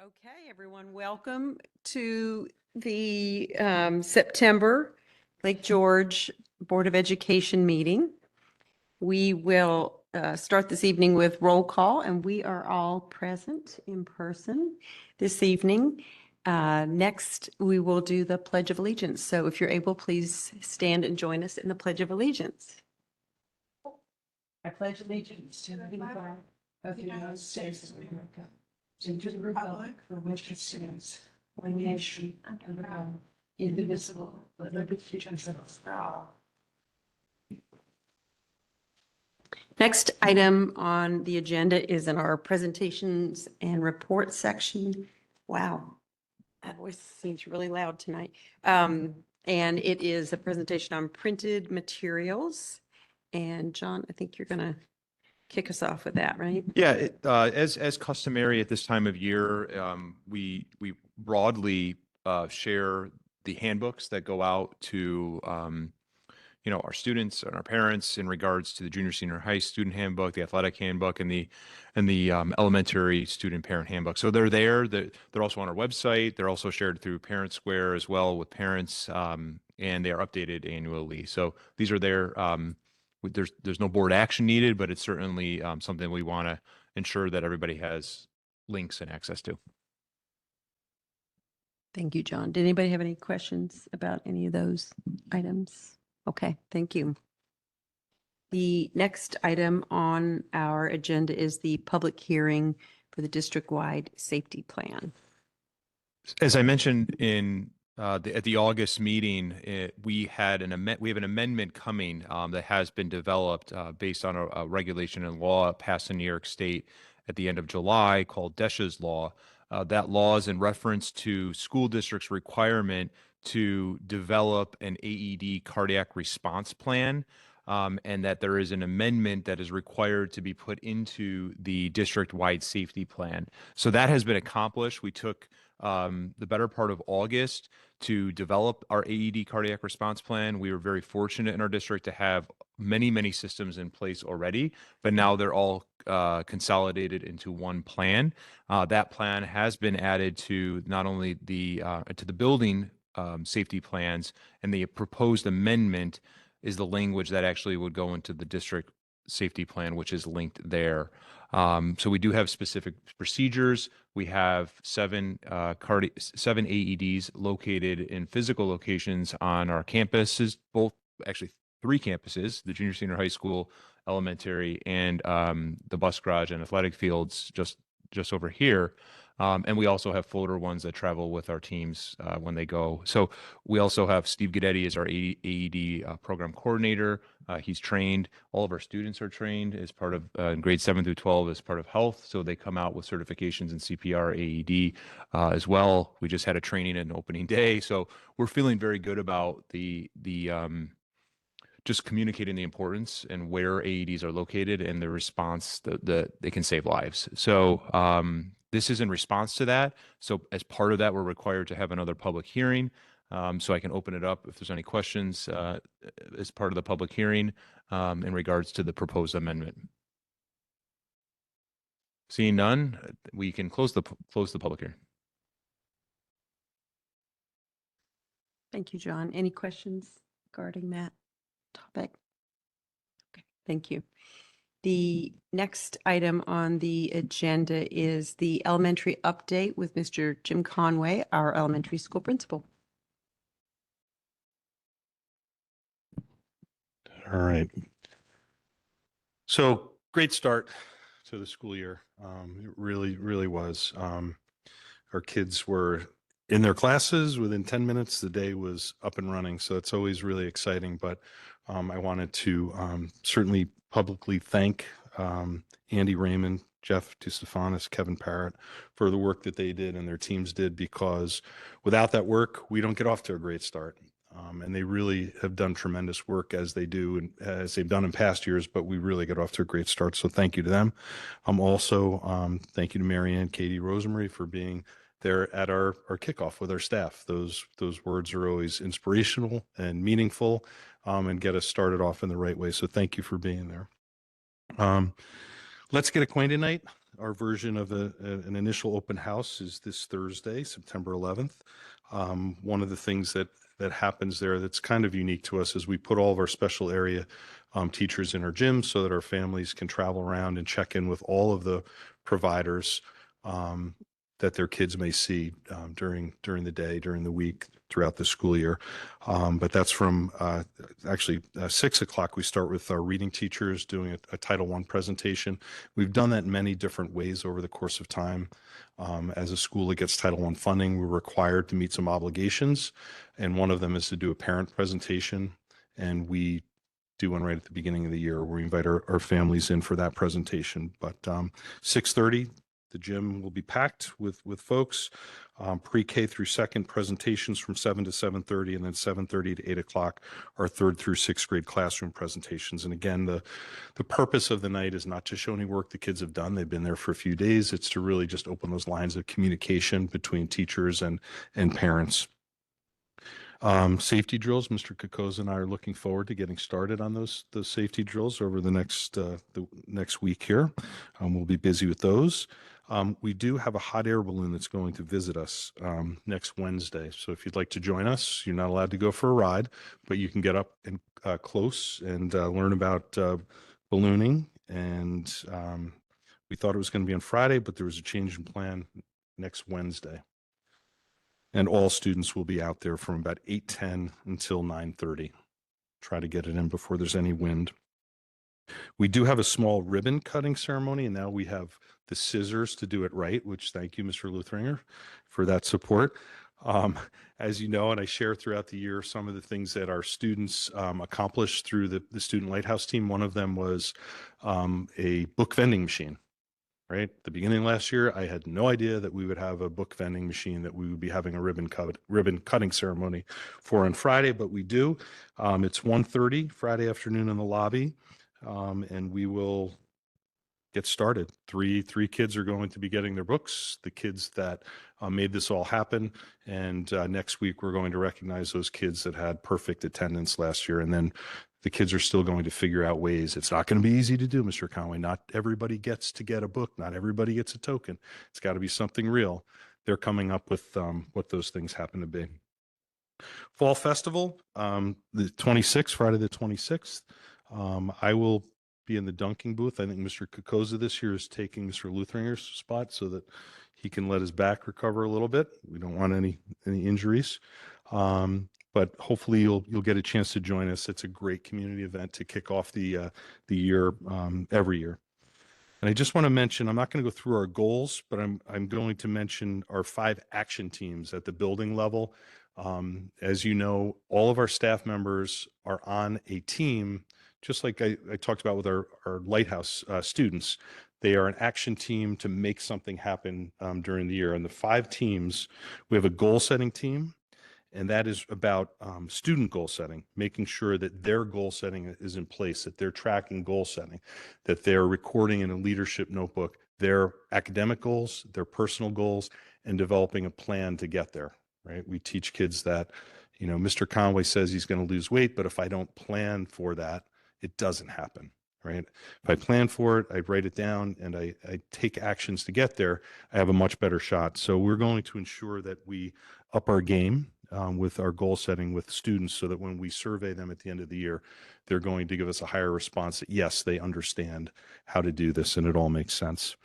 Okay, everyone, welcome to the September Lake George Board of Education meeting. We will start this evening with roll call, and we are all present in person this evening. Next, we will do the Pledge of Allegiance. So if you're able, please stand and join us in the Pledge of Allegiance. I pledge allegiance to the flag of the United States of America, and to the republic for which it stands, one nation under God, indivisible, with liberty and justice for all. Next item on the agenda is in our presentations and report section. Wow, that voice seems really loud tonight. And it is a presentation on printed materials. And John, I think you're going to kick us off with that, right? Yeah, as customary at this time of year, we broadly share the handbooks that go out to our students and our parents in regards to the junior senior high student handbook, the athletic handbook, and the elementary student parent handbook. So they're there. They're also on our website. They're also shared through Parent Square as well with parents, and they are updated annually. So these are there. There's no board action needed, but it's certainly something we want to ensure that everybody has links and access to. Thank you, John. Did anybody have any questions about any of those items? Okay, thank you. The next item on our agenda is the public hearing for the district-wide safety plan. As I mentioned at the August meeting, we have an amendment coming that has been developed based on a regulation and law passed in New York State at the end of July called Desha's Law. That law is in reference to school districts' requirement to develop an AED cardiac response plan, and that there is an amendment that is required to be put into the district-wide safety plan. So that has been accomplished. We took the better part of August to develop our AED cardiac response plan. We were very fortunate in our district to have many systems in place already, but now they're all consolidated into one plan. That plan has been added to not only to the building safety plans, and the proposed amendment is the language that actually would go into the district safety plan, which is linked there. So we do have specific procedures. We have seven AEDs located in physical locations on our campuses, actually 3 campuses, the junior senior high school, elementary, and the bus garage and athletic fields just over here. And we also have floater ones that travel with our teams when they go. So we also have Steve Guidetti as our AED program coordinator. He's trained. All of our students are trained as part of grades 7 through 12 as part of health. So they come out with certifications in CPR, AED as well. We just had a training and opening day. So we're feeling very good about the just communicating the importance and where AEDs are located and the response that they can save lives. So this is in response to that. So as part of that, we're required to have another public hearing. So I can open it up if there's any questions as part of the public hearing in regards to the proposed amendment. Seeing none, we can close the public hearing. Thank you, John. Any questions regarding that topic? Okay, thank you. The next item on the agenda is the elementary update with Mr. Jim Conway, our elementary school principal. All right. So great start to the school year. It really was. Our kids were in their classes within 10 minutes. The day was up and running. So it's always really exciting. But I wanted to certainly publicly thank Andy Raymond, Jeff DeStefanis, Kevin Parrott for the work that they did and their teams did, because without that work, we don't get off to a great start. And they really have done tremendous work as they do and as they've done in past years, but we really got off to a great start. So thank you to them. Also, thank you to Marianne, Katie, Rosemarie for being there at our kickoff with our staff. Those words are always inspirational and meaningful and get us started off in the right way. So thank you for being there. Let's Get Acquainted night our version of an initial open house is this Thursday, September 11th. One of the things that happens there that's kind of unique to us is we put all of our special area teachers in our gym so that our families can travel around and check in with all of the providers that their kids may see during the day, during the week, throughout the school year. But that's from actually 6 o'clock. We start with our reading teachers doing a Title I presentation. We've done that in many different ways over the course of time. As a school that gets Title I funding, we're required to meet some obligations, and one of them is to do a parent presentation, and we do one right at the beginning of the year where we invite our families in for that presentation. But 6:30, the gym will be packed with folks. Pre-K through second presentations from 7 to 7:30, and then 7:30 to 8 o'clock are third through sixth grade classroom presentations. And again, the purpose of the night is not to show any work the kids have done. They've been there for a few days. It's to really just open those lines of communication between teachers and parents. Safety drills, Mr. Kokoza and I are looking forward to getting started on those safety drills over the next week here. We'll be busy with those. We do have a hot air balloon that's going to visit us next Wednesday. So if you'd like to join us, you're not allowed to go for a ride, but you can get up and close and learn about ballooning. And we thought it was going to be on Friday, but there was a change in plan next Wednesday. And all students will be out there from about 8:10 until 9:30. Try to get it in before there's any wind. We do have a small ribbon cutting ceremony, and now we have the scissors to do it right, which thank you, Mr. Luthringer, for that support. As you know, and I share throughout the year some of the things that our students accomplished through the Student Lighthouse team. One of them was a book vending machine. Right at the beginning of last year, I had no idea that we would have a book vending machine that we would be having a ribbon cutting ceremony for on Friday, but we do. It's 1:30 Friday afternoon in the lobby, and we will get started. Three kids are going to be getting their books, the kids that made this all happen, and next week we're going to recognize those kids that had perfect attendance last year, and then the kids are still going to figure out ways. It's not going to be easy to do, Mr. Conway. Not everybody gets to get a book. Not everybody gets a token. It's got to be something real. They're coming up with what those things happen to be. Fall Festival, the 26th, Friday the 26th. I will be in the dunking booth. I think Mr. Kokoza this year is taking Mr. Luthringer's spot so that he can let his back recover a little bit. We don't want any injuries. But hopefully you'll get a chance to join us. It's a great community event to kick off the year every year. And I just want to mention, I'm not going to go through our goals, but I'm going to mention our 5 action teams at the building level. As you know, all of our staff members are on a team, just like I talked about with our Lighthouse students. They are an action team to make something happen during the year. And the 5 teams, we have a goal setting team. And that is about student goal setting, making sure that their goal setting is in place, that they're tracking goal setting, that they're recording in a leadership notebook their academic goals, their personal goals, and developing a plan to get there, right? We teach kids that, Mr. Conway says he's going to lose weight, but if I don't plan for that, it doesn't happen, right? If I plan for it, I write it down, and I take actions to get there, I have a much better shot. So we're going to ensure that we up our game with our goal setting with students so that when we survey them at the end of the year, they're going to give us a higher response that, yes, they understand how to do this and it all makes sense.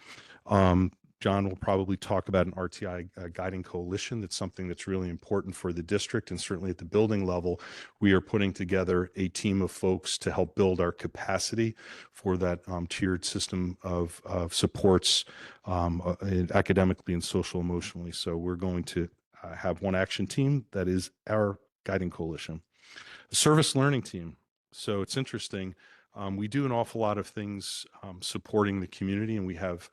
John will probably talk about an RTI guiding coalition. That's something that's really important for the district, and certainly at the building level, we are putting together a team of folks to help build our capacity for that tiered system of supports academically and social emotionally. So we're going to have one action team that is our guiding coalition. A service learning team. So it's interesting. We do an awful lot of things supporting the community, and we have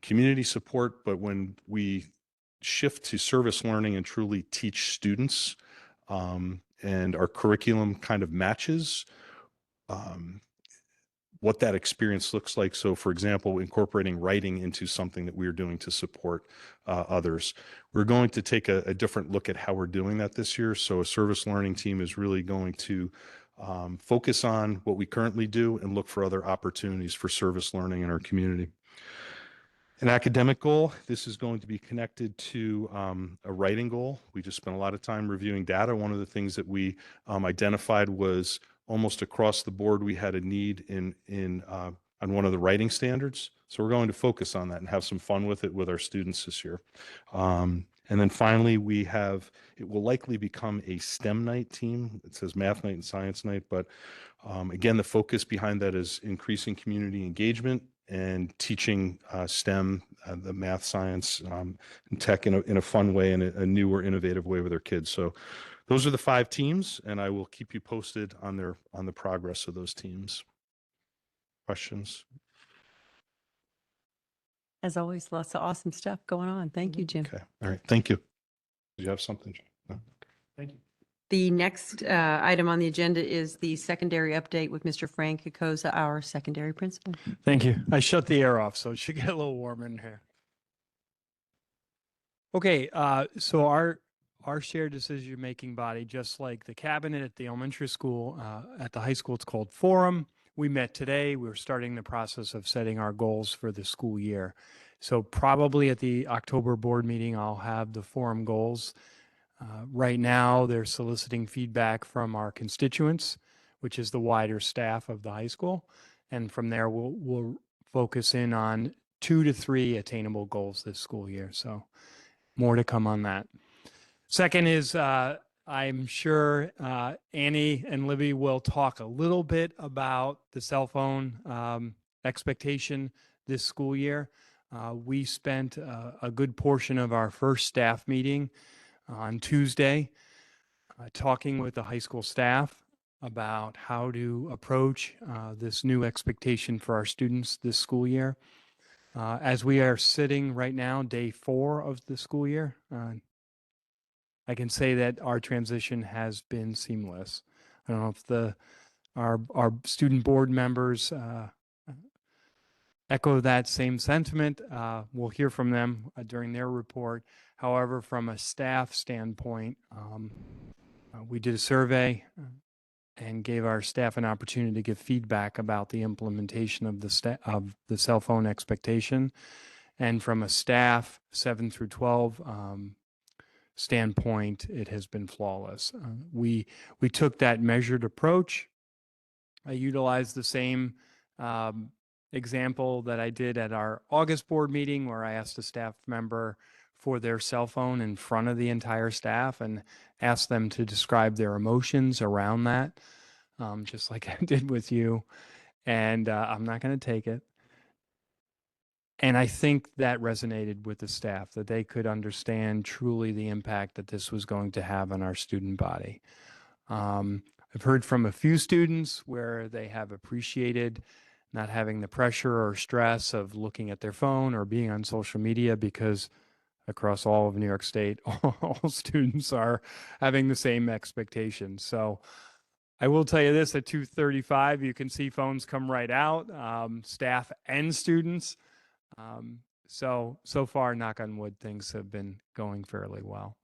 community support, but when we shift to service learning and truly teach students and our curriculum kind of matches what that experience looks like. So for example, incorporating writing into something that we're doing to support others. We're going to take a different look at how we're doing that this year. So a service learning team is really going to focus on what we currently do and look for other opportunities for service learning in our community. An academic goal, this is going to be connected to a writing goal. We just spent a lot of time reviewing data. One of the things that we identified was almost across the board, we had a need on one of the writing standards. So we're going to focus on that and have some fun with it with our students this year. And then finally, it will likely become a STEM night team. It says math night and science night, but again, the focus behind that is increasing community engagement and teaching STEM, the math, science, and tech in a fun way and a new or innovative way with our kids. So those are the 5 teams, and I will keep you posted on the progress of those teams. Questions? As always, lots of awesome stuff going on. Thank you, Jim. Okay. All right. Thank you. Did you have something? No? Thank you. The next item on the agenda is the secondary update with Mr. Frank Koza, our secondary principal. Thank you. I shut the air off, so it should get a little warm in here. Okay, so our shared decision-making body, just like the cabinet at the elementary school, at the high school, it's called Forum. We met today. We're starting the process of setting our goals for the school year. So probably at the October board meeting, I'll have the Forum goals. Right now, they're soliciting feedback from our constituents, which is the wider staff of the high school. And from there, we'll focus in on 2 to 3 attainable goals this school year. So more to come on that. Second is, I'm sure Annie and Libby will talk a little bit about the cell phone expectation this school year. We spent a good portion of our first staff meeting on Tuesday talking with the high school staff about how to approach this new expectation for our students this school year. As we are sitting right now, day 4 of the school year, I can say that our transition has been seamless. I don't know if our student board members echo that same sentiment. We'll hear from them during their report. However, from a staff standpoint, we did a survey and gave our staff an opportunity to give feedback about the implementation of the cell phone expectation. And from a staff 7 through 12 standpoint, it has been flawless. We took that measured approach. I utilized the same example that I did at our August board meeting, where I asked a staff member for their cell phone in front of the entire staff and asked them to describe their emotions around that, just like I did with you. And I'm not going to take it. And I think that resonated with the staff, that they could understand truly the impact that this was going to have on our student body. I've heard from a few students where they have appreciated not having the pressure or stress of looking at their phone or being on social media, because across all of New York State, all students are having the same expectations. So I will tell you this, at 2:35, you can see phones come right out, staff and students. So far, knock on wood, things have been going fairly well.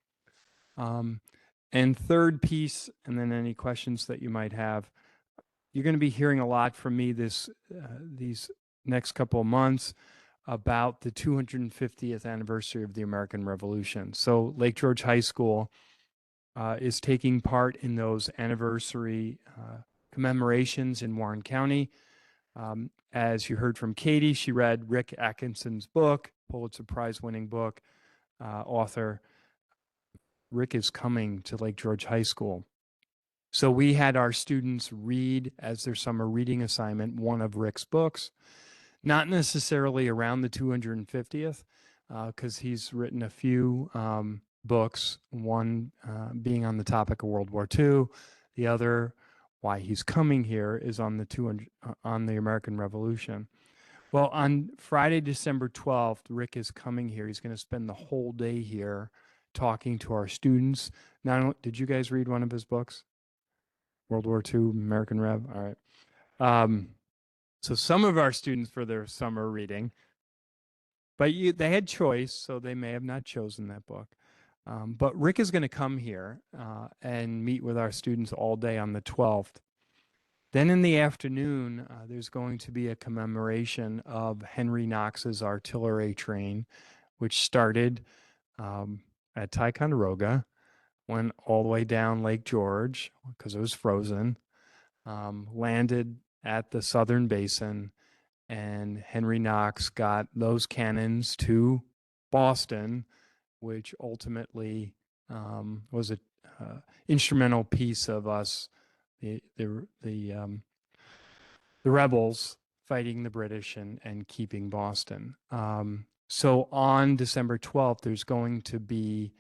And third piece, and then any questions that you might have, you're going to be hearing a lot from me these next couple of months about the 250th anniversary of the American Revolution. So Lake George High School is taking part in those anniversary commemorations in Warren County. As you heard from Katie, she read Rick Atkinson's book, Pulitzer Prize winning book, author. Rick is coming to Lake George High School. So we had our students read, as their summer reading assignment, one of Rick's books, not necessarily around the 250th, because he's written a few books, one being on the topic of World War II, the other, why he's coming here, is on the American Revolution. Well, on Friday, December 12th, Rick is coming here. He's going to spend the whole day here talking to our students. Now, did you guys read one of his books? World War II, American Rev? All right. So some of our students for their summer reading, but they had choice, so they may have not chosen that book. But Rick is going to come here and meet with our students all day on the 12th. Then in the afternoon, there's going to be a commemoration of Henry Knox's artillery train, which started at Ticonderoga, went all the way down Lake George because it was frozen, landed at the Southern Basin, and Henry Knox got those cannons to Boston, which ultimately was a instrumental piece of us, the rebels fighting the British and keeping Boston. So on December 12th, there's going to be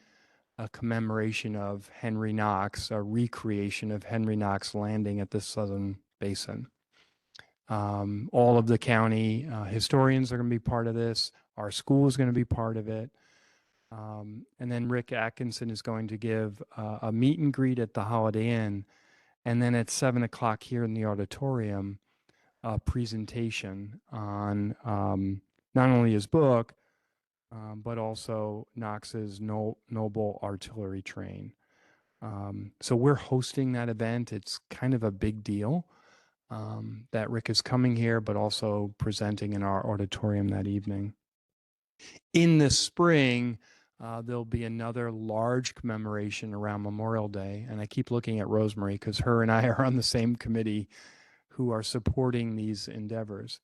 a commemoration of Henry Knox, a recreation of Henry Knox landing at the Southern Basin. All of the county historians are going to be part of this. Our school is going to be part of it. And then Rick Atkinson is going to give a meet and greet at the Holiday Inn. And then at 7 o'clock here in the auditorium, a presentation on not only his book, but also Knox's Noble Artillery Train. So we're hosting that event. It's kind of a big deal that Rick is coming here, but also presenting in our auditorium that evening. In the spring, there'll be another large commemoration around Memorial Day. And I keep looking at Rosemary because her and I are on the same committee who are supporting these endeavors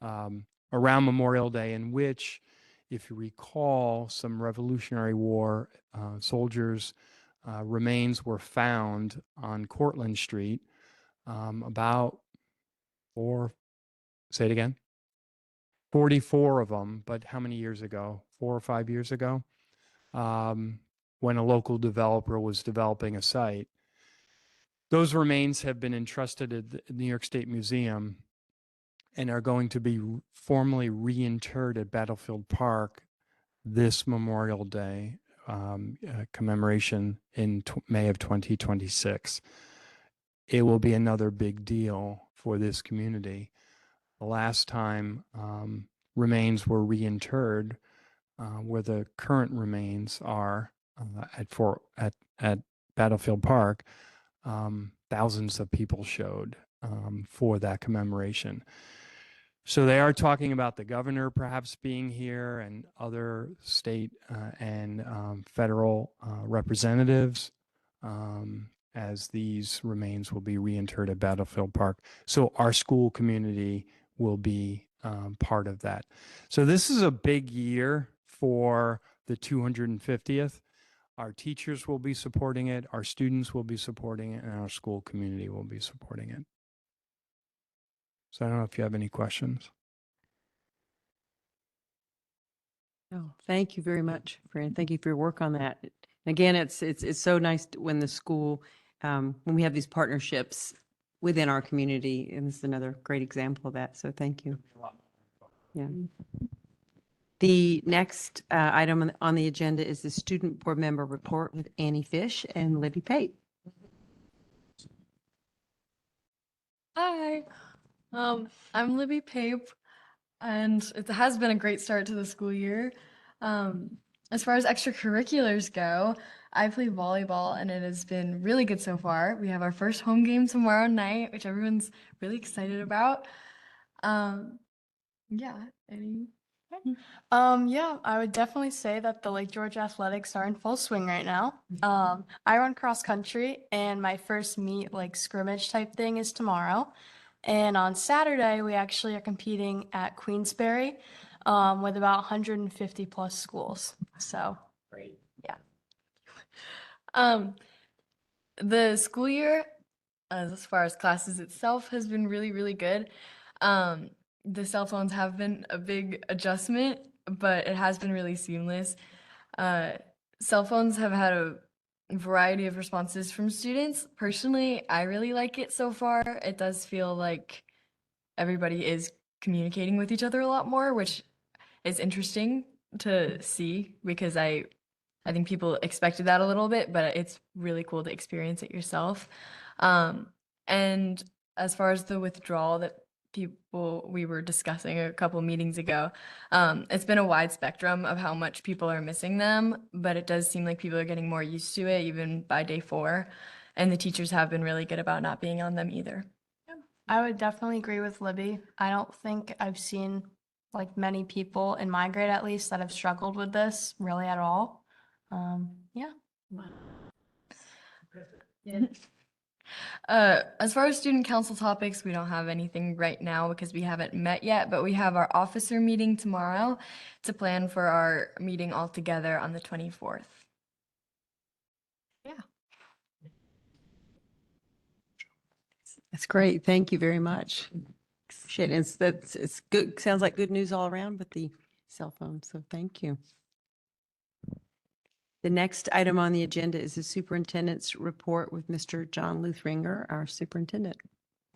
around Memorial Day, in which, if you recall, some Revolutionary War soldiers' remains were found on Cortlandt Street about say it again, 44 of them, but how many years ago? 4 or 5 years ago, when a local developer was developing a site. Those remains have been entrusted to the New York State Museum and are going to be formally reinterred at Battlefield Park this Memorial Day commemoration in May of 2026. It will be another big deal for this community. The last time remains were reinterred, where the current remains are at Battlefield Park, thousands of people showed for that commemoration. So they are talking about the governor perhaps being here and other state and federal representatives as these remains will be reinterred at Battlefield Park. So our school community will be part of that. So this is a big year for the 250th. Our teachers will be supporting it, our students will be supporting it, and our school community will be supporting it. So I don't know if you have any questions. Oh, thank you very much, Fran. Thank you for your work on that. Again, it's so nice when the school, when we have these partnerships within our community, and this is another great example of that. So thank you. Yeah. The next item on the agenda is the student board member report with Annie Fish and Libby Pate. Hi, I'm Libby Pape, and it has been a great start to the school year. As far as extracurriculars go, I play volleyball, and it has been really good so far. We have our first home game tomorrow night, which everyone's really excited about. Yeah, any? Yeah, I would definitely say that the Lake George athletics are in full swing right now. I run cross country, and my first meet, like scrimmage type thing, is tomorrow. And on Saturday, we actually are competing at Queensberry with about 150 plus schools. So, Great. yeah. The school year, as far as classes itself, has been really, really good. The cell phones have been a big adjustment, but it has been really seamless. Cell phones have had a variety of responses from students. Personally, I really like it so far. It does feel like everybody is communicating with each other a lot more, which is interesting to see because I think people expected that a little bit, but it's really cool to experience it yourself. And as far as the withdrawal that we were discussing a couple meetings ago, it's been a wide spectrum of how much people are missing them, but it does seem like people are getting more used to it even by day 4, and the teachers have been really good about not being on them either. I would definitely agree with Libby. I don't think I've seen like many people in my grade at least that have struggled with this really at all. Yeah. As far as student council topics, we don't have anything right now because we haven't met yet, but we have our officer meeting tomorrow to plan for our meeting all together on the 24th. That's great. Thank you very much. Appreciate it. It's good. Sounds like good news all around with the cell phone. So thank you. The next item on the agenda is the superintendent's report with Mr. John Luthringer, our superintendent.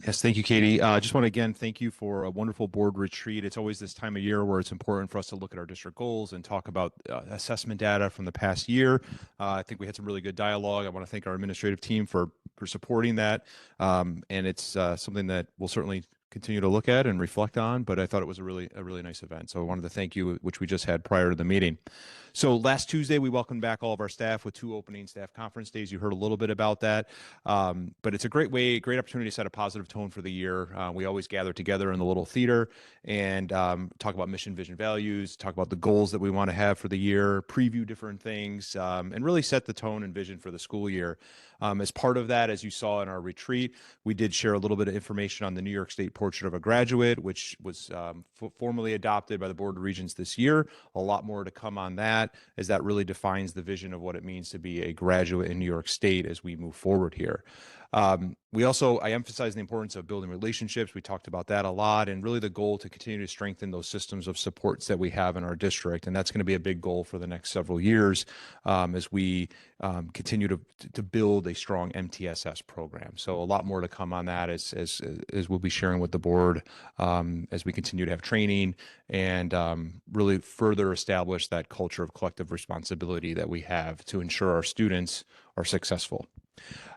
Yes, thank you, Katie. Just want to again thank you for a wonderful board retreat. It's always this time of year where it's important for us to look at our district goals and talk about assessment data from the past year. I think we had some really good dialogue. I want to thank our administrative team for supporting that. And it's something that we'll certainly continue to look at and reflect on, but I thought it was a really nice event. So I wanted to thank you, which we just had prior to the meeting. So last Tuesday, we welcomed back all of our staff with 2 opening staff conference days. You heard a little bit about that, but it's a great opportunity to set a positive tone for the year. We always gather together in the little theater and talk about mission, vision, values, talk about the goals that we want to have for the year, preview different things, and really set the tone and vision for the school year. As part of that, as you saw in our retreat, we did share a little bit of information on the New York State Portrait of a Graduate, which was formally adopted by the Board of Regents this year. A lot more to come on that, as that really defines the vision of what it means to be a graduate in New York State as we move forward here. I emphasize the importance of building relationships. We talked about that a lot, and really the goal to continue to strengthen those systems of supports that we have in our district. And that's going to be a big goal for the next several years as we continue to build a strong MTSS program. So a lot more to come on that as we'll be sharing with the board as we continue to have training and really further establish that culture of collective responsibility that we have to ensure our students are successful.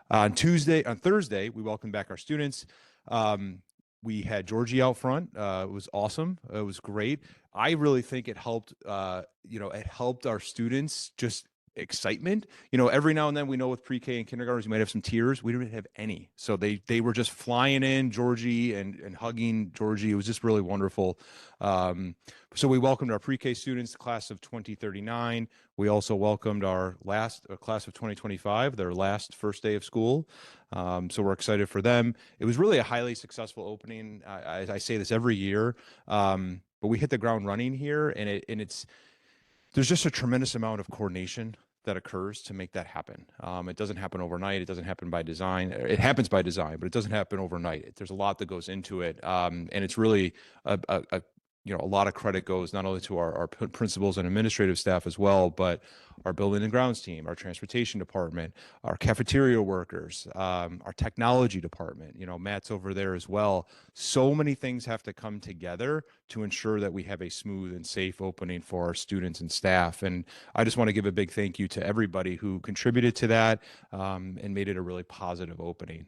On Thursday, we welcomed back our students. We had Georgie out front. It was awesome. It was great. I really think it helped, it helped our students just excitement. Every now and then we know with pre-K and kindergartners, you might have some tears. We didn't have any. So they were just flying in, Georgie, and hugging Georgie. It was just really wonderful. So we welcomed our pre-K students, the class of 2039. We also welcomed our last class of 2025, their last first day of school. So we're excited for them. It was really a highly successful opening. I say this every year, but we hit the ground running here, and there's just a tremendous amount of coordination that occurs to make that happen. It doesn't happen overnight. It doesn't happen by design. It happens by design, but it doesn't happen overnight. There's a lot that goes into it. And it's really a lot of credit goes not only to our principals and administrative staff as well, but our building and grounds team, our transportation department, our cafeteria workers, our technology department. Matt's over there as well. So many things have to come together to ensure that we have a smooth and safe opening for our students and staff. And I just want to give a big thank you to everybody who contributed to that and made it a really positive opening.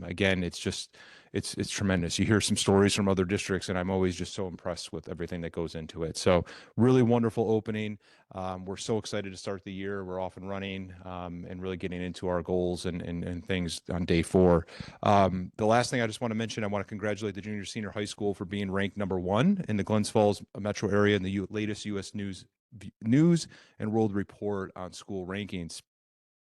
Again, it's tremendous. You hear some stories from other districts, and I'm always just so impressed with everything that goes into it. So really wonderful opening. We're so excited to start the year. We're off and running and really getting into our goals and things on day 4. The last thing I just want to mention, I want to congratulate the junior senior high school for being ranked #1 in the Glens Falls metro area in the latest U.S. News and World Report on school rankings.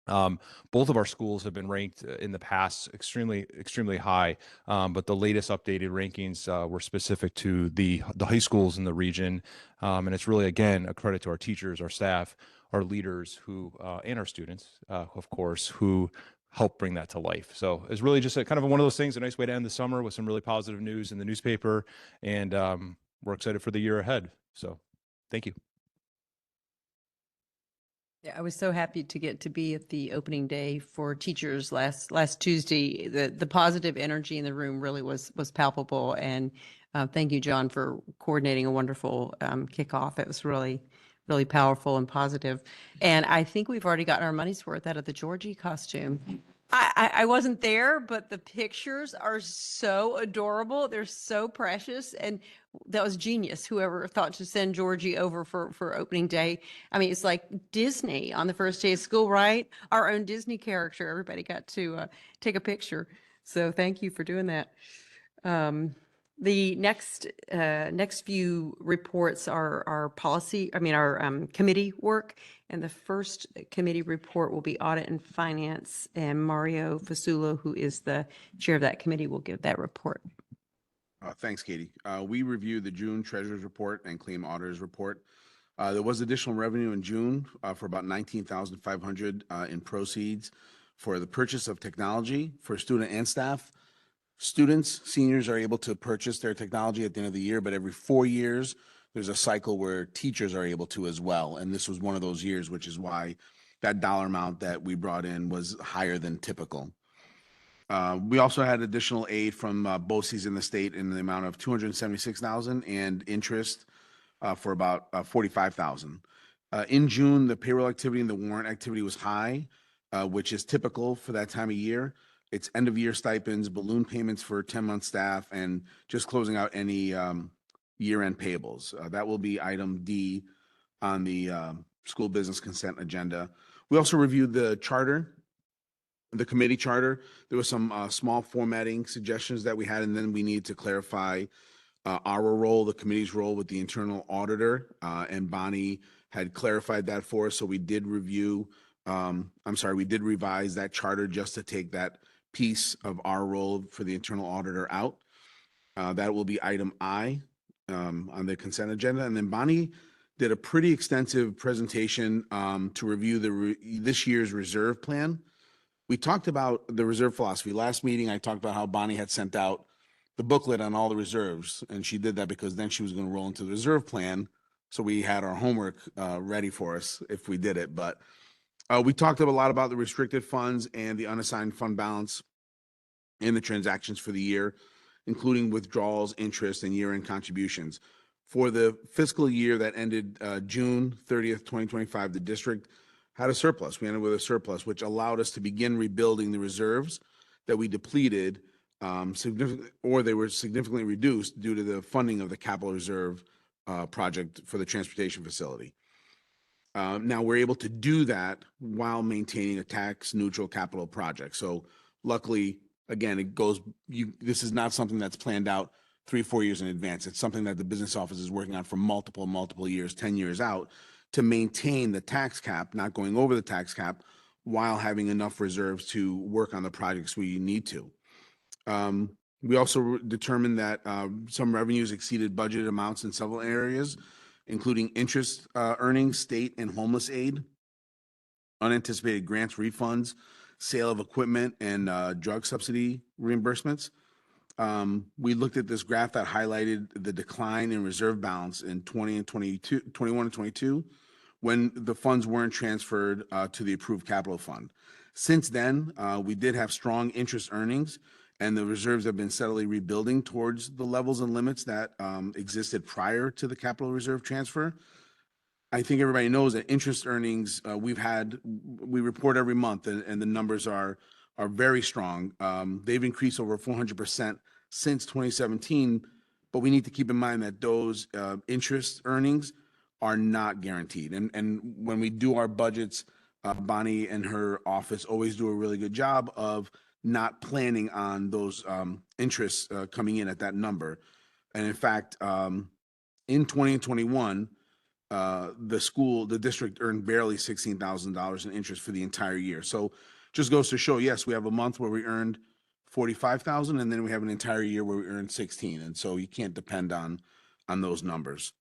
Both of our schools have been ranked in the past extremely, extremely high, but the latest updated rankings were specific to the high schools in the region. And it's really, again, a credit to our teachers, our staff, our leaders and our students, of course, who help bring that to life. So it's really just kind of one of those things, a nice way to end the summer with some really positive news in the newspaper. And we're excited for the year ahead. So thank you. Yeah, I was so happy to get to be at the opening day for teachers last Tuesday. The positive energy in the room really was palpable. And thank you, John, for coordinating a wonderful kickoff. It was really, really powerful and positive. And I think we've already gotten our money's worth out of the Georgie costume. I wasn't there, but the pictures are so adorable. They're so precious. And that was genius. Whoever thought to send Georgie over for opening day. I mean, it's like Disney on the first day of school, right? Our own Disney character. Everybody got to take a picture. So thank you for doing that. The next few reports are our policy, our committee work. And the first committee report will be Audit and Finance, and Mario Fasulo, who is the chair of that committee, will give that report. Thanks, Katie. We reviewed the June Treasurer's Report and Claim Auditor's Report. There was additional revenue in June for about 19,500 in proceeds for the purchase of technology for student and staff. Students, seniors are able to purchase their technology at the end of the year, but every 4 years, there's a cycle where teachers are able to as well. And this was one of those years, which is why that dollar amount that we brought in was higher than typical. We also had additional aid from BOCES in the state in the amount of $276,000 and interest for about $45,000. In June, the payroll activity and the warrant activity was high, which is typical for that time of year. It's end of year stipends, balloon payments for 10-month staff, and just closing out any year-end payables. That will be item D on the school business consent agenda. We also reviewed the charter, the committee charter. There was some small formatting suggestions that we had, and then we need to clarify our role, the committee's role with the internal auditor, and Bonnie had clarified that for us. So we did review, we did revise that charter just to take that piece of our role for the internal auditor out. That will be item I on the consent agenda. And then Bonnie did a pretty extensive presentation to review this year's reserve plan. We talked about the reserve philosophy. Last meeting, I talked about how Bonnie had sent out the booklet on all the reserves, and she did that because then she was going to roll into the reserve plan. So we had our homework ready for us if we did it. But we talked a lot about the restricted funds and the unassigned fund balance and the transactions for the year, including withdrawals, interest, and year-end contributions. For the fiscal year that ended June 30th, 2025, the district had a surplus. We ended with a surplus, which allowed us to begin rebuilding the reserves that we depleted, or they were significantly reduced due to the funding of the capital reserve project for the transportation facility. Now we're able to do that while maintaining a tax neutral capital project. So luckily, again, this is not something that's planned out 3-4 years in advance. It's something that the business office is working on for multiple years, 10 years out, to maintain the tax cap, not going over the tax cap, while having enough reserves to work on the projects we need to. We also determined that some revenues exceeded budgeted amounts in several areas, including interest earnings, state and homeless aid, unanticipated grants, refunds, sale of equipment, and drug subsidy reimbursements. We looked at this graph that highlighted the decline in reserve balance in 21 and 22, when the funds weren't transferred to the approved capital fund. Since then, we did have strong interest earnings, and the reserves have been steadily rebuilding towards the levels and limits that existed prior to the capital reserve transfer. I think everybody knows that interest earnings we report every month, and the numbers are very strong. They've increased over 400% since 2017, but we need to keep in mind that those interest earnings are not guaranteed. And when we do our budgets, Bonnie and her office always do a really good job of not planning on those interests coming in at that number. And in fact, in 2021, the district earned barely $16,000 in interest for the entire year. So just goes to show, yes, we have a month where we earned $45,000, and then we have an entire year where we earned 16. And so you can't depend on those numbers.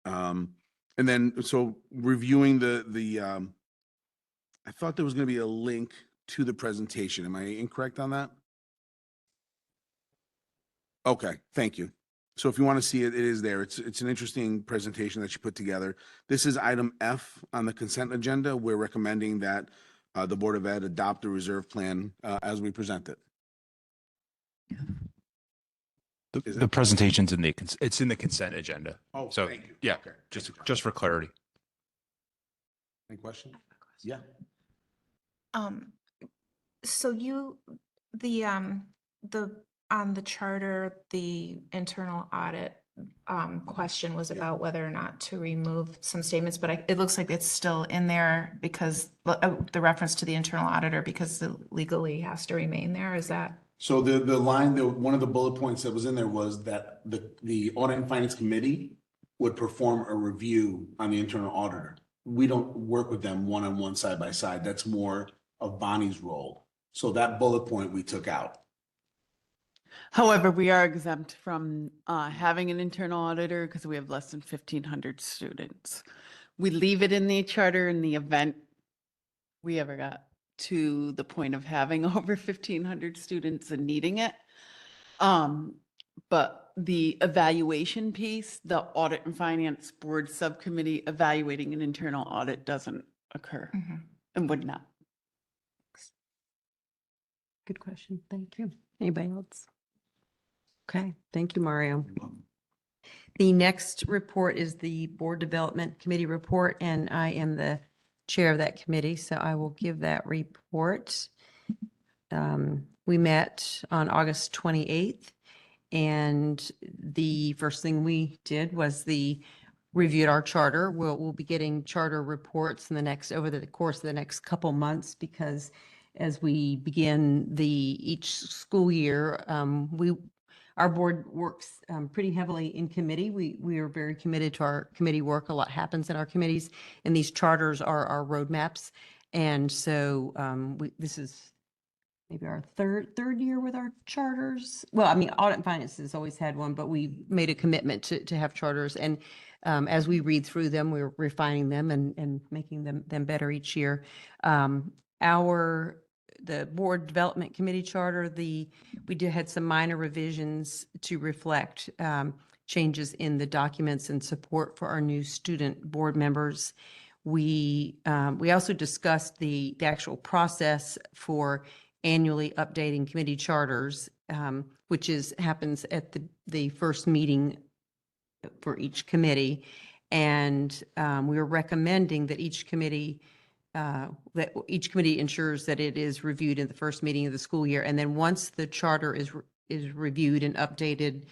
And then, so reviewing I thought there was going to be a link to the presentation. Am I incorrect on that? Okay, thank you. So if you want to see it, it is there. It's an interesting presentation that you put together. This is item F on the consent agenda. We're recommending that the Board of Ed adopt the reserve plan as we present it. The presentation's it's in the consent agenda. Oh, So, thank you. yeah, Okay. just for clarity. Any question? Yeah. So on the charter, the internal audit question was about whether or not to remove some statements, but it looks like it's still in there because the reference to the internal auditor, because it legally has to remain there. Is that So the line, one of the bullet points that was in there was that the Audit and Finance Committee would perform a review on the internal auditor. We don't work with them one-on-one, side by side. That's more of Bonnie's role. So that bullet point we took out. However, we are exempt from having an internal auditor because we have less than 1,500 students. We leave it in the charter in the event we ever got to the point of having over 1,500 students and needing it. But the evaluation piece, the Audit and Finance Board Subcommittee evaluating an internal audit doesn't occur and would not. Good question. Thank you. Anybody else? Okay, thank you, Mario. The next report is the Board Development Committee report, and I am the chair of that committee, so I will give that report. We met on August 28th, and the first thing we did was reviewed our charter. We'll be getting charter reports in over the course of the next couple months, because as we begin each school year, our board works pretty heavily in committee. We are very committed to our committee work. A lot happens in our committees, and these charters are our roadmaps. And so this is maybe our third year with our charters. Well, I mean, Audit and Finance has always had one, but we made a commitment to have charters. And as we read through them, we're refining them and making them better each year. The Board Development Committee charter, we had some minor revisions to reflect changes in the documents and support for our new student board members. We also discussed the actual process for annually updating committee charters, which happens at the first meeting for each committee. And we were recommending that each committee ensures that it is reviewed in the first meeting of the school year. And then once the charter is reviewed and updated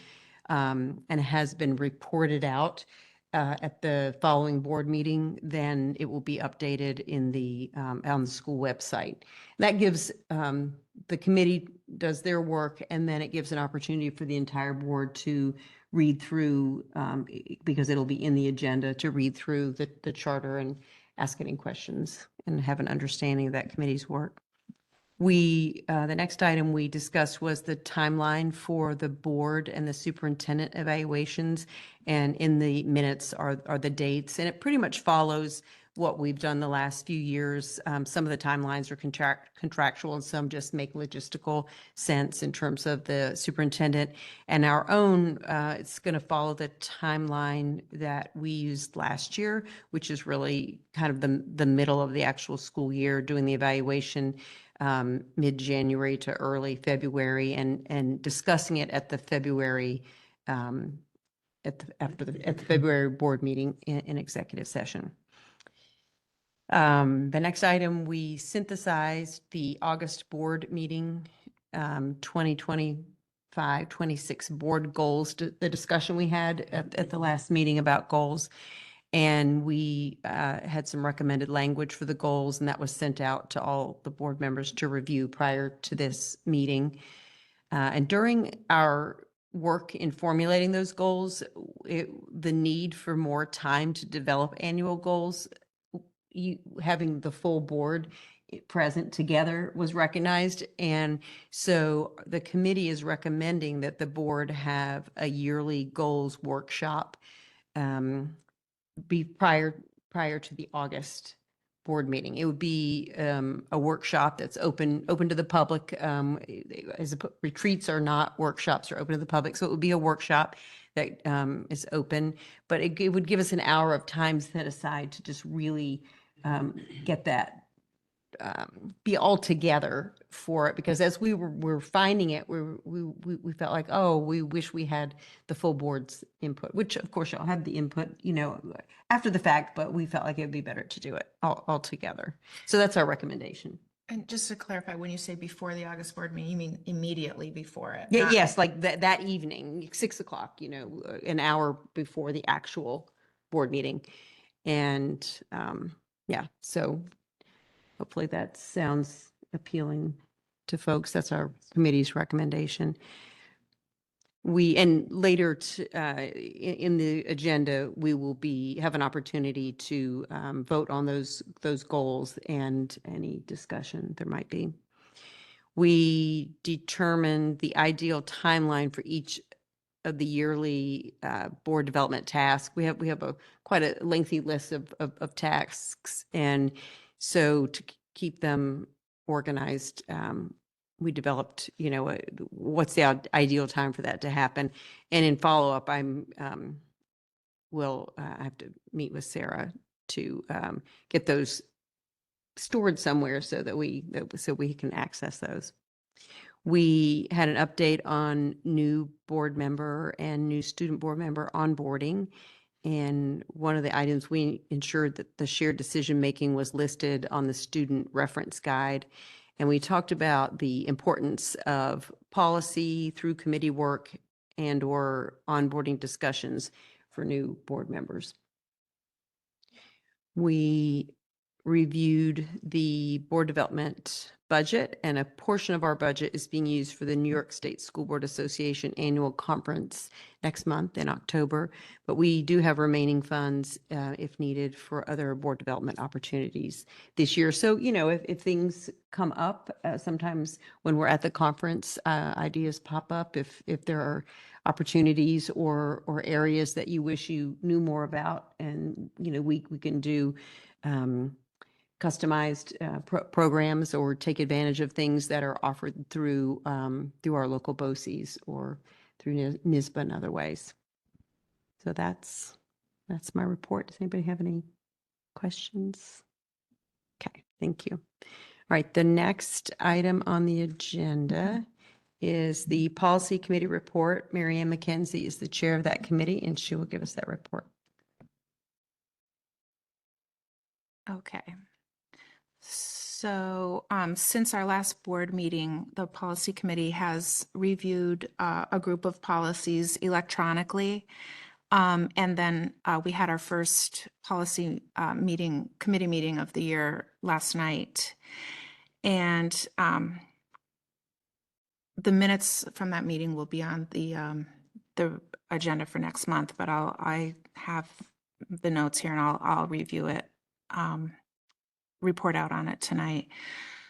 and has been reported out at the following board meeting, then it will be updated on the school website. That gives the committee does their work, and then it gives an opportunity for the entire board to read through, because it'll be in the agenda, to read through the charter and ask any questions and have an understanding of that committee's work. The next item we discussed was the timeline for the board and the superintendent evaluations. And in the minutes are the dates, and it pretty much follows what we've done the last few years. Some of the timelines are contractual, and some just make logistical sense in terms of the superintendent. And our own, it's going to follow the timeline that we used last year, which is really kind of the middle of the actual school year, doing the evaluation mid-January to early February, and discussing it at the February at the February board meeting in executive session. The next item, we synthesized the August board meeting 2025-26 board goals, the discussion we had at the last meeting about goals. And we had some recommended language for the goals, and that was sent out to all the board members to review prior to this meeting. And during our work in formulating those goals, the need for more time to develop annual goals, having the full board present together was recognized. And so the committee is recommending that the board have a yearly goals workshop be prior to the August board meeting. It would be a workshop that's open to the public. Retreats are not workshops, are open to the public. So it would be a workshop that is open, but it would give us an hour of time set aside to just really get that, be all together for it. Because as we were finding it, we felt like, oh, we wish we had the full board's input, which of course you'll have the input, after the fact, but we felt like it would be better to do it all together. So that's our recommendation. And just to clarify, when you say before the August board meeting, you mean immediately before it? Yeah, not- yes, like that evening, 6 o'clock, an hour before the actual board meeting. And yeah, so hopefully that sounds appealing to folks. That's our committee's recommendation. And later in the agenda, we will have an opportunity to vote on those goals and any discussion there might be. We determined the ideal timeline for each of the yearly board development tasks. We have quite a lengthy list of tasks, and so to keep them organized, we developed, what's the ideal time for that to happen. And in follow-up, I have to meet with Sarah to get those stored somewhere so that we can access those. We had an update on new board member and new student board member onboarding. And one of the items, we ensured that the shared decision-making was listed on the student reference guide. And we talked about the importance of policy through committee work and/or onboarding discussions for new board members. We reviewed the board development budget, and a portion of our budget is being used for the New York State School Board Association annual conference next month in October. But we do have remaining funds if needed for other board development opportunities this year. So, if things come up, sometimes when we're at the conference, ideas pop up. If there are opportunities or areas that you wish you knew more about, and, we can do customized programs or take advantage of things that are offered through our local BOCES or through NYSBA and other ways. So that's my report. Does anybody have any questions? Okay, thank you. All right, the next item on the agenda is the Policy Committee report. Mary Ann McKenzie is the chair of that committee, and she will give us that report. Okay. So since our last board meeting, the policy committee has reviewed a group of policies electronically. And then we had our first policy committee meeting of the year last night. And the minutes from that meeting will be on the agenda for next month, but I have the notes here and I'll review it. Report out on it tonight.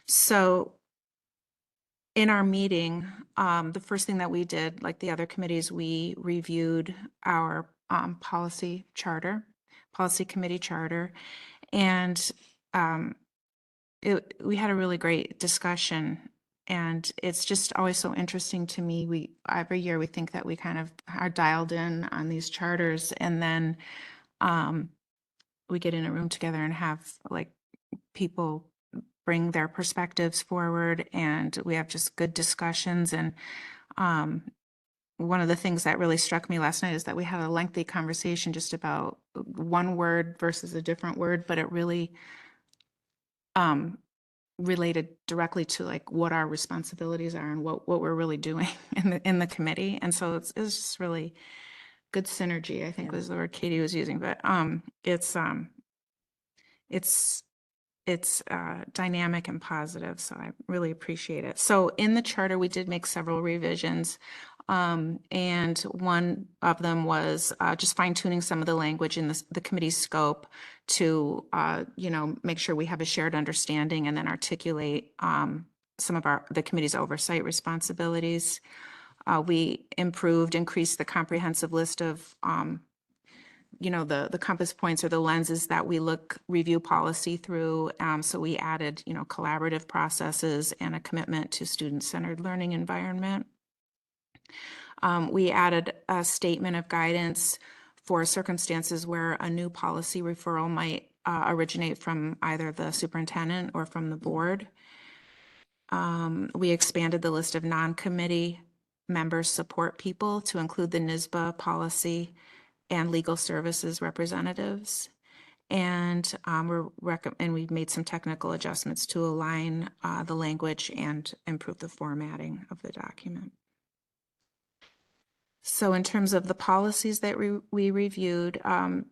So in our meeting, the first thing that we did, like the other committees, we reviewed our policy committee charter, and we had a really great discussion. And it's just always so interesting to me. Every year we think that we kind of are dialed in on these charters, and then we get in a room together and have like people bring their perspectives forward, and we have just good discussions. And one of the things that really struck me last night is that we had a lengthy conversation just about one word versus a different word, but it really related directly to like what our responsibilities are and what we're really doing in the committee. And so it's just really good synergy, I think was the word Katie was using. But it's dynamic and positive, so I really appreciate it. So in the charter, we did make several revisions, and one of them was just fine tuning some of the language in the committee's scope to, make sure we have a shared understanding and then articulate some of the committee's oversight responsibilities. We increased the comprehensive list of the compass points or the lenses that we review policy through. So we added, collaborative processes and a commitment to student-centered learning environment. We added a statement of guidance for circumstances where a new policy referral might originate from either the superintendent or from the board. We expanded the list of non-committee members support people to include the NYSBA policy and legal services representatives. And we've made some technical adjustments to align the language and improve the formatting of the document. So in terms of the policies that we reviewed,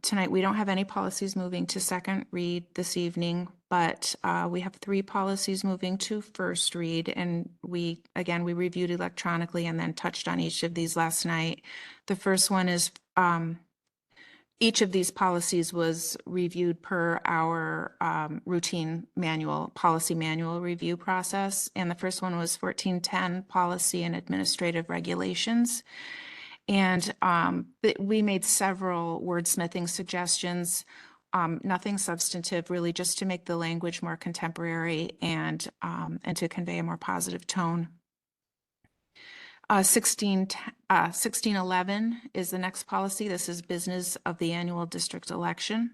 tonight we don't have any policies moving to second read this evening, but we have 3 policies moving to first read, and we reviewed electronically and then touched on each of these last night. The first one is each of these policies was reviewed per our routine policy manual review process. And the first one was 1410 Policy and Administrative Regulations. And we made several wordsmithing suggestions, nothing substantive, really just to make the language more contemporary and to convey a more positive tone. 1611 is the next policy. This is business of the annual district election.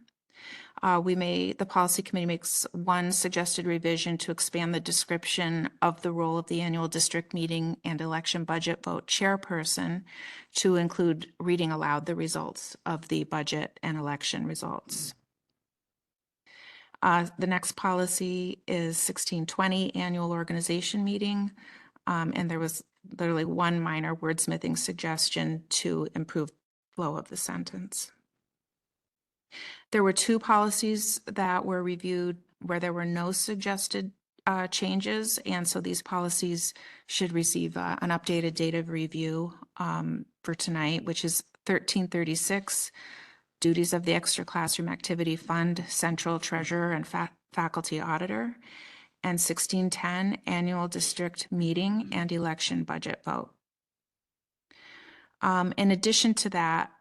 The policy committee makes one suggested revision to expand the description of the role of the annual district meeting and election budget vote chairperson to include reading aloud the results of the budget and election results. The next policy is 1620 annual organization meeting. And there was literally one minor wordsmithing suggestion to improve flow of the sentence. There were 2 policies that were reviewed where there were no suggested changes, and so these policies should receive an updated date of review for tonight, which is 1336, duties of the extra classroom activity fund, central treasurer and faculty auditor, and 1610 annual district meeting and election budget vote. In addition to that,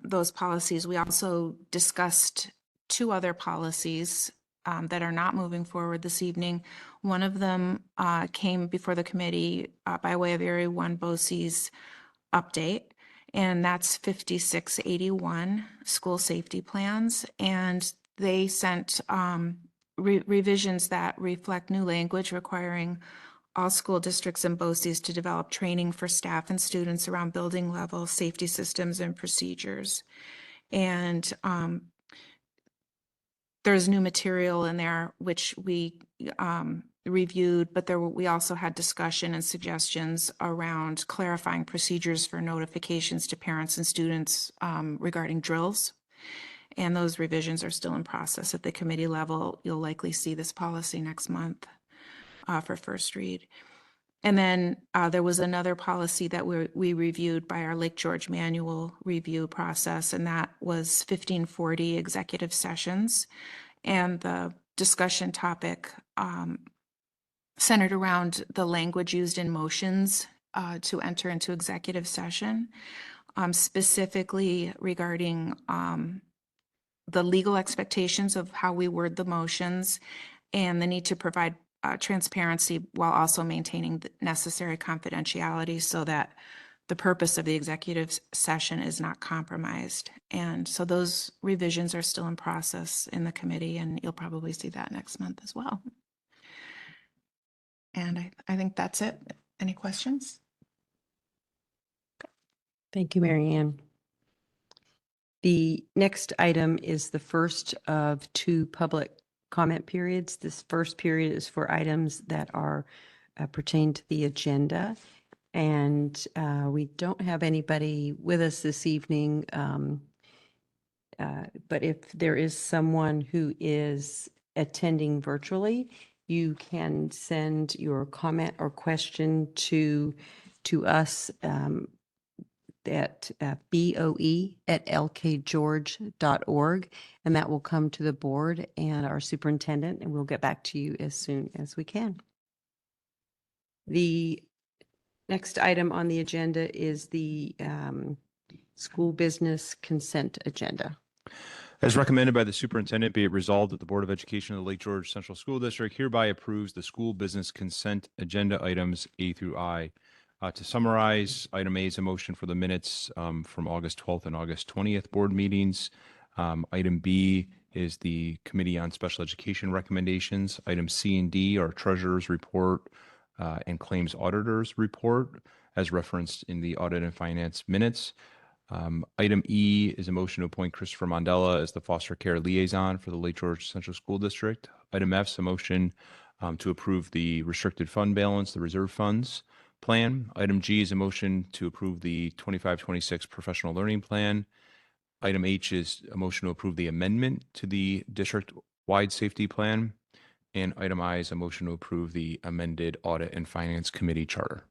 those policies, we also discussed 2 other policies that are not moving forward this evening. One of them came before the committee by way of Area 1 BOCES update, and that's 5681 school safety plans. And they sent revisions that reflect new language requiring all school districts and BOCES to develop training for staff and students around building level safety systems and procedures. And there's new material in there which we reviewed, but we also had discussion and suggestions around clarifying procedures for notifications to parents and students regarding drills. And those revisions are still in process at the committee level. You'll likely see this policy next month for first read. And then there was another policy that we reviewed by our Lake George manual review process, and that was 1540 executive sessions. And the discussion topic centered around the language used in motions to enter into executive session, specifically regarding the legal expectations of how we word the motions and the need to provide transparency while also maintaining the necessary confidentiality so that the purpose of the executive session is not compromised. And so those revisions are still in process in the committee, and you'll probably see that next month as well. And I think that's it. Any questions? Thank you, Mary Ann. The next item is the first of 2 public comment periods. This first period is for items that are pertain to the agenda. And we don't have anybody with us this evening. But if there is someone who is attending virtually, you can send your comment or question to us at boe@lkgeorge.org, and that will come to the board and our superintendent, and we'll get back to you as soon as we can. The next item on the agenda is the school business consent agenda. As recommended by the superintendent, be it resolved that the Board of Education of the Lake George Central School District hereby approves the school business consent agenda items A through I. To summarize, item A is a motion for the minutes from August 12th and August 20th board meetings. Item B is the Committee on Special Education recommendations. Item C and D are Treasurer's report and Claims Auditor's report as referenced in the Audit and Finance minutes. Item E is a motion to appoint Christopher Mondella as the foster care liaison for the Lake George Central School District. Item F is a motion to approve the restricted fund balance, the reserve funds plan. Item G is a motion to approve the 25-26 professional learning plan. Item H is a motion to approve the amendment to the district-wide safety plan. And item I is a motion to approve the amended Audit and Finance Committee charter.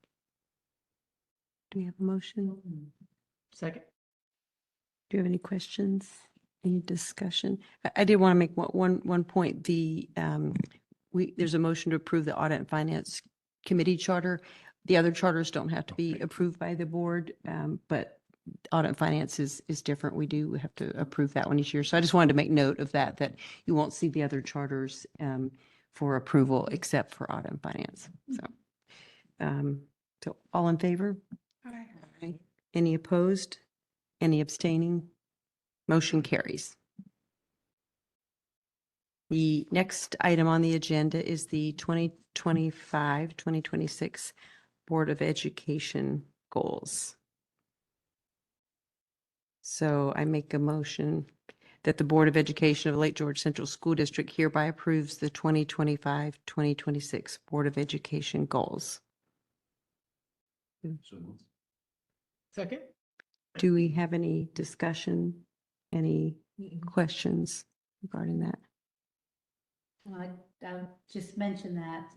Do we have a motion? Second. Do you have any questions? Any discussion? I did want to make one point. There's a motion to approve the Audit and Finance Committee charter. The other charters don't have to be Okay. approved by the board, but Audit and Finance is different. We do have to approve that one each year. So I just wanted to make note of that you won't see the other charters for approval except for Audit and Finance. So all in favor? Aye. Any opposed? Any abstaining? Motion carries. The next item on the agenda is the 2025-2026 Board of Education goals. So I make a motion that the Board of Education of Lake George Central School District hereby approves the 2025-2026 Board of Education goals. Second. Do we have any discussion, any questions regarding that? I'll just mention that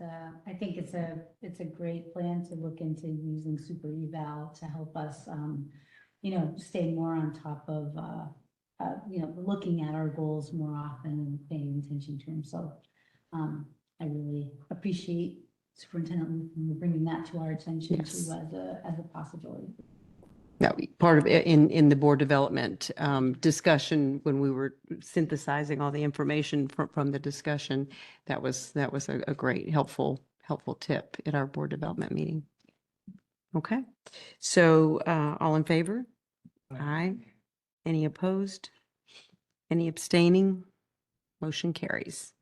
I think it's a great plan to look into using super eval to help us, stay more on top of, looking at our goals more often and paying attention to them. So I really appreciate Superintendent Luke bringing that to our attention Yes. too as a possibility. That part of it in the board development discussion when we were synthesizing all the information from the discussion. That was a great helpful tip at our board development meeting. Okay, so all in favor? Aye. Any opposed? Any abstaining? Motion carries.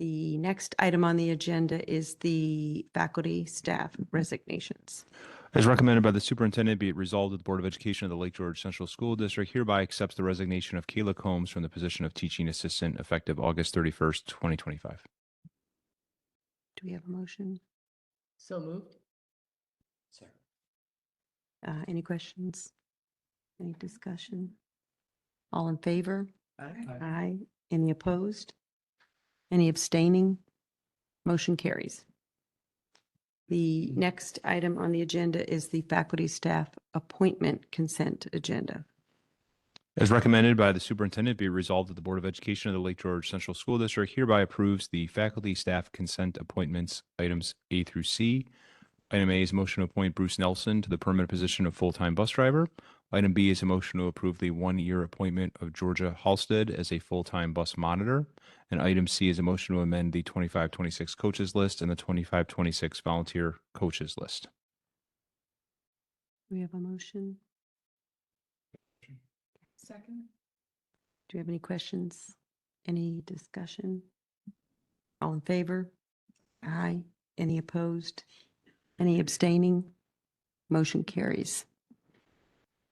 The next item on the agenda is the faculty staff resignations. As recommended by the superintendent, be it resolved that the Board of Education of the Lake George Central School District hereby accepts the resignation of Kayla Combs from the position of teaching assistant effective August 31st, 2025. Do we have a motion? So moved. Any questions? Any discussion? All in favor? Aye. Any opposed? Any abstaining? Motion carries. The next item on the agenda is the faculty staff appointment consent agenda. As recommended by the superintendent, be it resolved that the Board of Education of the Lake George Central School District hereby approves the faculty staff consent appointments items A through C. Item A is a motion to appoint Bruce Nelson to the permanent position of full-time bus driver. Item B is a motion to approve the one-year appointment of Georgia Halstead as a full-time bus monitor. And item C is a motion to amend the 25-26 coaches list and the 25-26 volunteer coaches list. Do we have a motion? Second. Do we have any questions? Any discussion? All in favor? Aye. Any opposed? Any abstaining? Motion carries.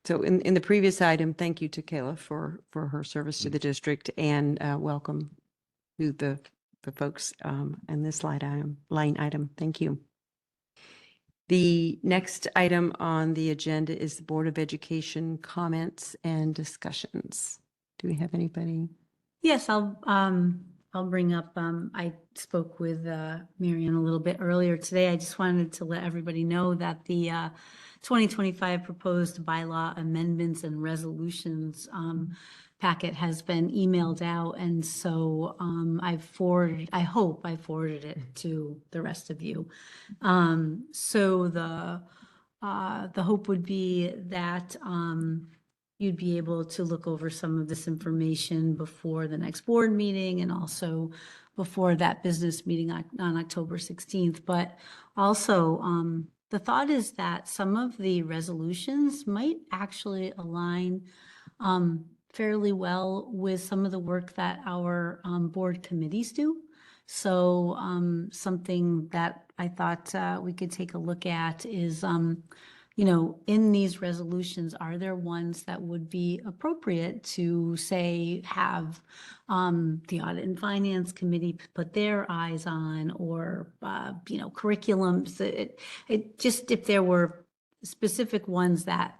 So in the previous item, thank you to Kayla for her service to the district and welcome to the folks in this line item. Thank you. The next item on the agenda is the Board of Education comments and discussions. Do we have anybody? Yes, I'll bring up, I spoke with Marianne a little bit earlier today. I just wanted to let everybody know that the 2025 proposed bylaw amendments and resolutions packet has been emailed out. And so I hope I forwarded it to the rest of you. So the hope would be that you'd be able to look over some of this information before the next board meeting and also before that business meeting on October 16th. But also, the thought is that some of the resolutions might actually align fairly well with some of the work that our board committees do. So something that I thought we could take a look at is in these resolutions, are there ones that would be appropriate to say have the Audit and Finance Committee put their eyes on, or curriculums? It just, if there were specific ones that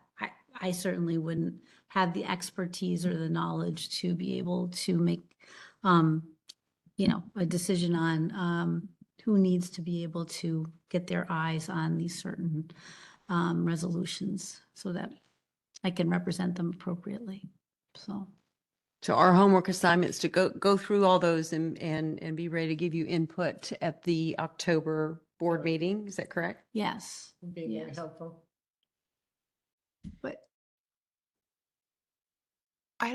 I certainly wouldn't have the expertise or the knowledge to be able to make a decision on who needs to be able to get their eyes on these certain resolutions so that I can represent them appropriately. So, our homework assignment is to go through all those and be ready to give you input at the October board meeting. Is that correct? yes. Being very Yes. helpful. But I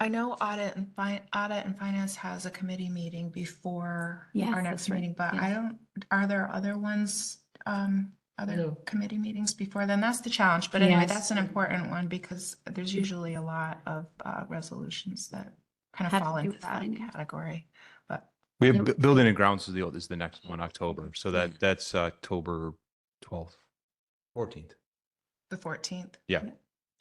know audit and finance has a committee meeting before Yes, our that's next right. meeting, but Yes. are there other ones, other No. committee meetings before then? That's the challenge. But anyway, Yes. that's an important one because there's usually a lot of resolutions that kind of Have to fall do into with that finance. category. But We have Yep. building and grounds is the next one, October. So that's October 12th, 14th. the 14th. Yeah.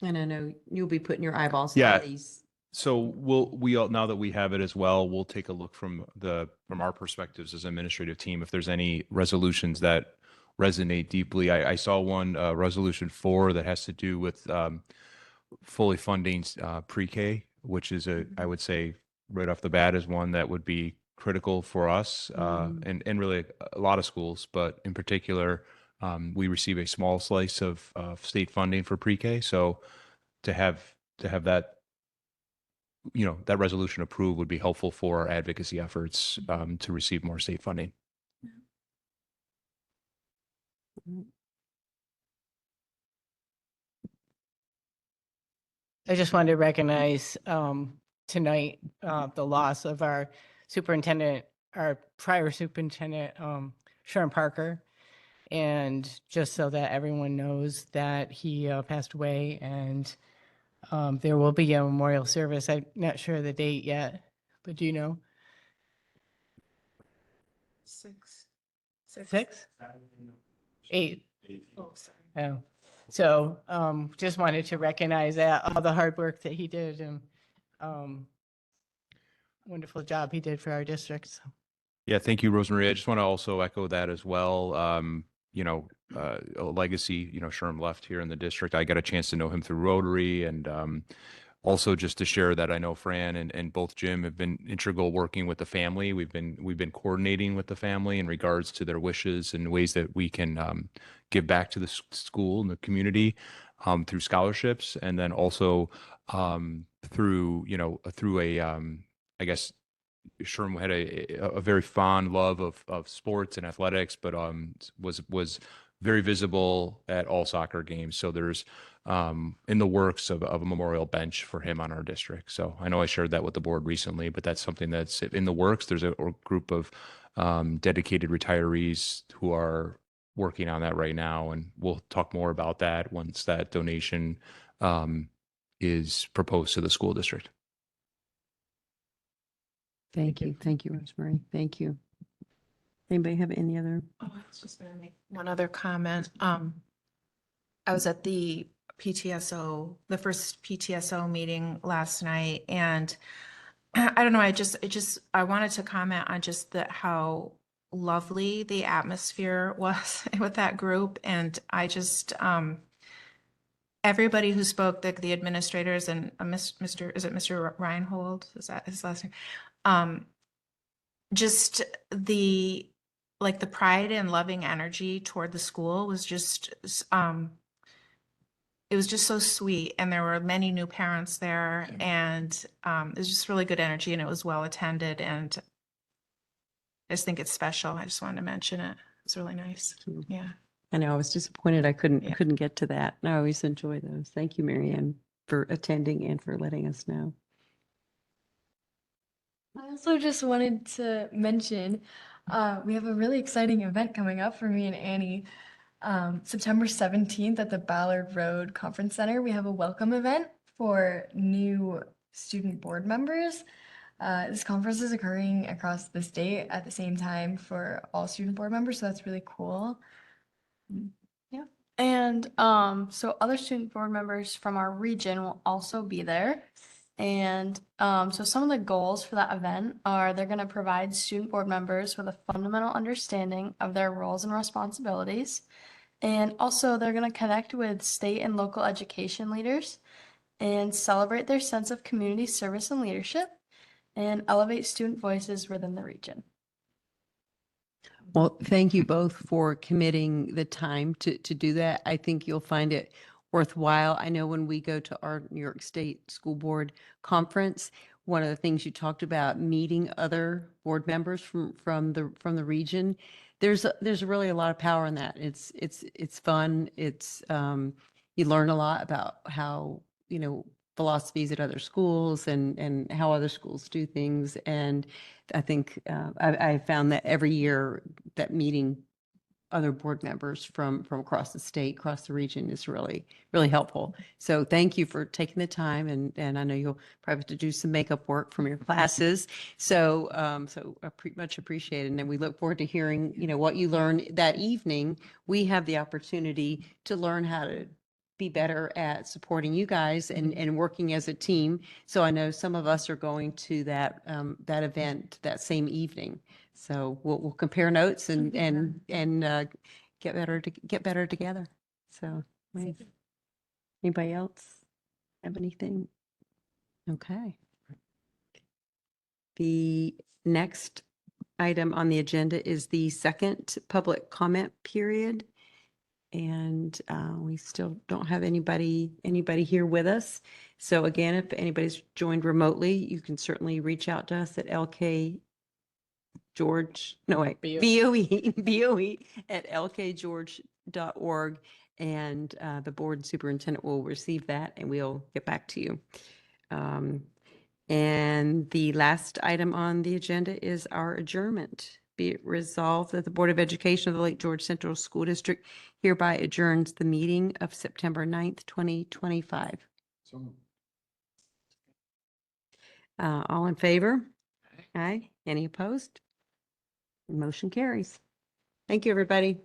And I know you'll be putting your eyeballs Yeah. on these. So we all, now that we have it as well, we'll take a look from our perspectives as an administrative team, if there's any resolutions that resonate deeply. I saw one, resolution 4 that has to do with, fully funding, pre-K, which is I would say right off the bat is one that would be critical for us, and really a lot of schools, but in particular, we receive a small slice of state funding for pre-K. So to have that, that resolution approved would be helpful for our advocacy efforts, to receive more state funding. I just wanted to recognize tonight the loss of our superintendent, our prior superintendent, Sharon Parker. And just so that everyone knows that he passed away, and there will be a memorial service. I'm not sure of the date yet, but do you know? 6. 6? 8. Oh, sorry. Oh, so just wanted to recognize that, all the hard work that he did, and wonderful job he did for our district. So. Yeah, thank you, Rosemary. I just want to also echo that as well. A legacy, Sherm left here in the district. I got a chance to know him through Rotary, and also just to share that I know Fran and both Jim have been integral working with the family. We've been coordinating with the family in regards to their wishes and ways that we can give back to the school and the community, through scholarships, and then also through a I guess Sherm had a very fond love of sports and athletics, but was very visible at all soccer games. So there's in the works of a memorial bench for him on our district. So I know I shared that with the board recently, but that's something that's in the works. There's a group of dedicated retirees who are working on that right now, and we'll talk more about that once that donation is proposed to the school district. Thank you. Thank you, Rosemary. Thank you. Anybody have any other? Oh, I was just gonna make one other comment. I was at the the first PTSO meeting last night, and I don't know, I wanted to comment on just how lovely the atmosphere was with that group. And I just, everybody who spoke, the administrators and is it Mr. Reinhold? Is that his last name? Just the pride and loving energy toward the school was just, it was just so sweet. And there were many new parents there, and it was just really good energy, and it was well attended. And I just think it's special. I just wanted to mention it. It's really nice. Yeah. I know I was disappointed I couldn't Yeah. get to that. I always enjoy those. Thank you, Marianne, for attending and for letting us know. I also just wanted to mention, we have a really exciting event coming up for me and Annie. September 17th at the Ballard Road Conference Center, we have a welcome event for new student board members. This conference is occurring across the state at the same time for all student board members, so that's really cool. Yeah. And so other student board members from our region will also be there. And so some of the goals for that event are they're going to provide student board members with a fundamental understanding of their roles and responsibilities. And also they're going to connect with state and local education leaders and celebrate their sense of community service and leadership. and elevate student voices within the region. Well, thank you both for committing the time to do that. I think you'll find it worthwhile. I know when we go to our New York State School Board Conference, one of the things you talked about, meeting other board members from the region. There's really a lot of power in that. It's fun. You learn a lot about how, philosophies at other schools and how other schools do things. And I think I found that every year that meeting other board members from across the state, across the region is really, really helpful. So thank you for taking the time, and I know you'll probably have to do some makeup work from your classes. So much appreciated. And then we look forward to hearing, what you learn that evening. We have the opportunity to learn how to be better at supporting you guys and working as a team. So I know some of us are going to that event that same evening. So we'll compare notes and get better together. So, right. Anybody else have anything? Okay. The next item on the agenda is the second public comment period. And we still don't have anybody here with us. So again, if anybody's joined remotely, you can certainly reach out to us at BOE@lkgeorge.org, and the board superintendent will receive that and we'll get back to you. And the last item on the agenda is our adjournment. Be it resolved that the Board of Education of the Lake George Central School District hereby adjourns the meeting of September 9th, 2025. All in favor? Aye. Any opposed? Motion carries. Thank you, everybody.